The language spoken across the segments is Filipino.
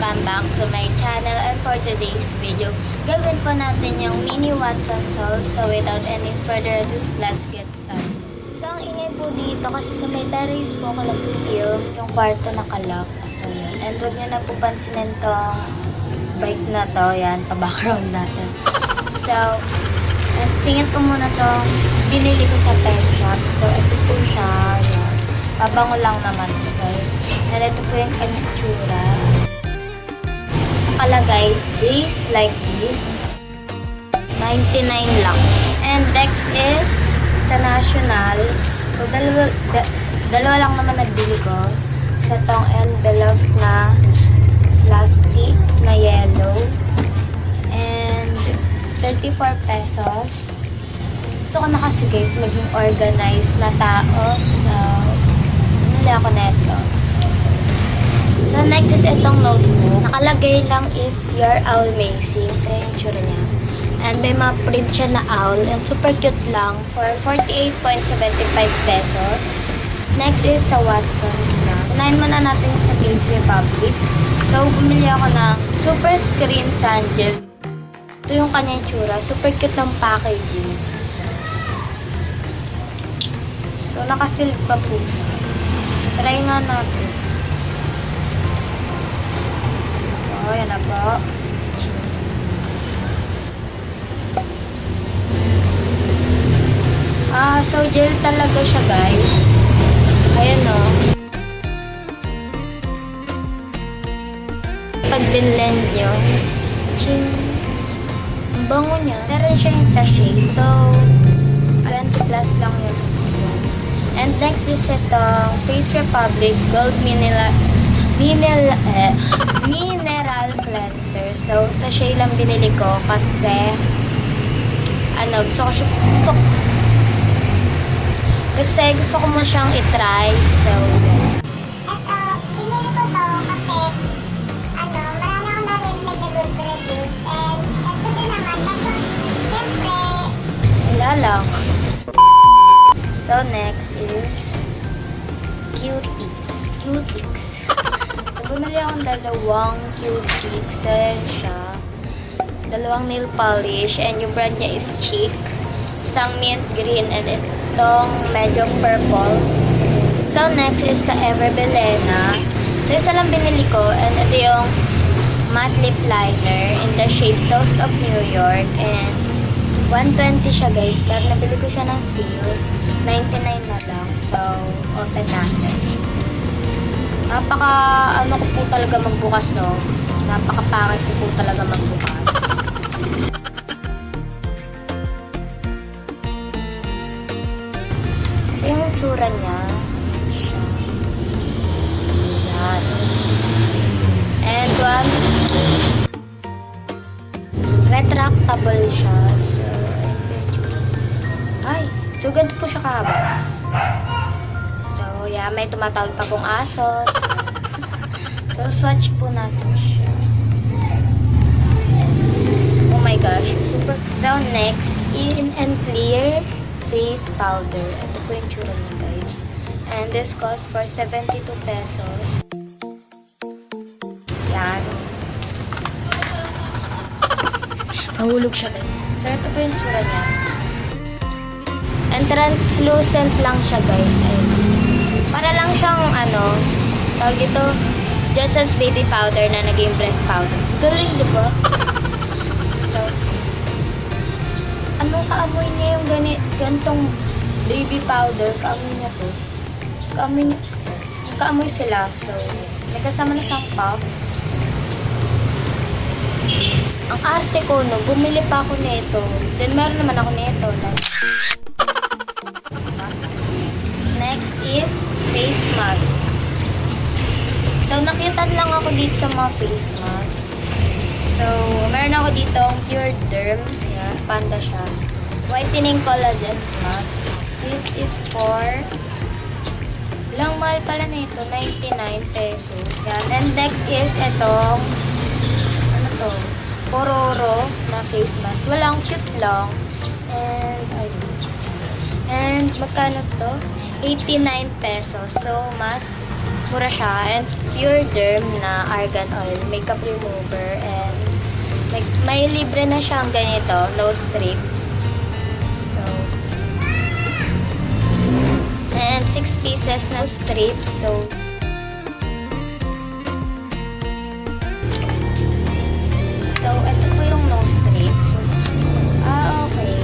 Welcome back to my channel, and for today's video, gagawin po natin yung mini Watson Sol. So without any further ado, let's get started. So ang ingay po dito kasi sa may terrace po ako nag-film, yung kwarto nakalock. So yun, and huwag nyo na po pansinin tong bike na to, yan, pa-background natin. So, and singit ko muna tong binili ko sa pet shop. So ito po siya, yan. Pabango lang naman ito, guys. And ito po yung kanyang itsura. Nakalagay, days like this, 99 lang. And next is sa National. So, dalawa lang naman nagbili ko. Sa tong envelope na plastic na yellow. And 34 pesos. So, na kasi guys, maging organized na tao. So, bumili ako na ito. So, next is itong notebook. Nakalagay lang is Your Owl Amazing. So, yung tsura niya. And may mga print siya na owl. And super cute lang for 48.75 pesos. Next is sa Watsons na. Unahin muna natin sa Kids Republic. So, bumili ako ng Super Screen Sandgel. Ito yung kanyang tsura. Super cute ng packaging. So, nakasilk pa po siya. Try nga natin. So, yan na po. So gel talaga siya, guys. Ayan o. Pag binlend nyo, ching, ang bango niya. Meron siya yung sachet. So, 20 plus lang yun. And next is itong Face Republic Gold Mineral Cleanser. So, sachet lang binili ko kasi gusto ko mo siyang itry. So, Ito, pinili ko to kasi marami akong narinig na good reviews. And ito din naman, kaso syempre wala lang. So, next is Cutix. So, bumili akong dalawang Cutix. Ayan siya. Dalawang nail polish. And yung brand niya is Chic. Isang mint green and itong medyo purple. So, next is sa Everbelena. So, isa lang binili ko. And ito yung matte lip liner in the shade Toast of New York. And 120 siya, guys. Pero nabili ko siya ng sale. 99 na lang. So, open natin. Napaka, ko po talaga magbukas, no? Napaka-pangit ko po talaga magbukas. Ito yung tsura niya. Yan. And one, retractable siya. So, ito yung tsura. Ay! So, ganito po siya kahaba. So, yeah, may tumatawag pa pong aso. So, swatch po natin siya. Oh my gosh, super. So, next, in and clear face powder. Ito po yung tsura niya, guys. And this cost for 72 pesos. Yan. Nahulog siya, guys. So, ito po yung tsura niya. And translucent lang siya, guys. Ayun. Para lang siyang, tawag ito, Johnson's baby powder na naging breast powder. Galing, di ba? So, kaamoy niya yung ganitong baby powder. Kaamoy niya to. Kaamoy sila. So, may kasama na siyang puff. Ang arte ko, no, bumili pa ako nito. Then, meron naman ako nito. Next is face mask. So, nakyutan lang ako dito sa mga face mask. So, meron ako dito ang Pure Derm. Ayan, panda siya. Whitening Collagen Mask. This is for lang mahal pala na ito, 99 pesos. Yan. And next is itong Pororo na face mask. Walang cute lang. And, ayun. And, magkano to? 89 pesos. So, mas mura siya. And pure derm na argan oil, makeup remover, and may libre na siyang ganito, no strip. So, and 6 pieces na strip. So, ito po yung no strip. So, okay.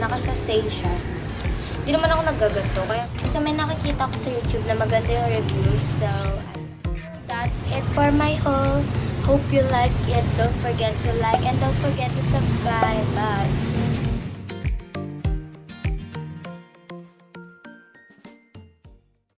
Nakasa-sale siya. Hindi naman ako nagaganto. Kaya, kasi may nakikita ko sa YouTube na maganda yung reviews. So, that's it for my haul. Hope you like it. Don't forget to like and don't forget to subscribe. Bye!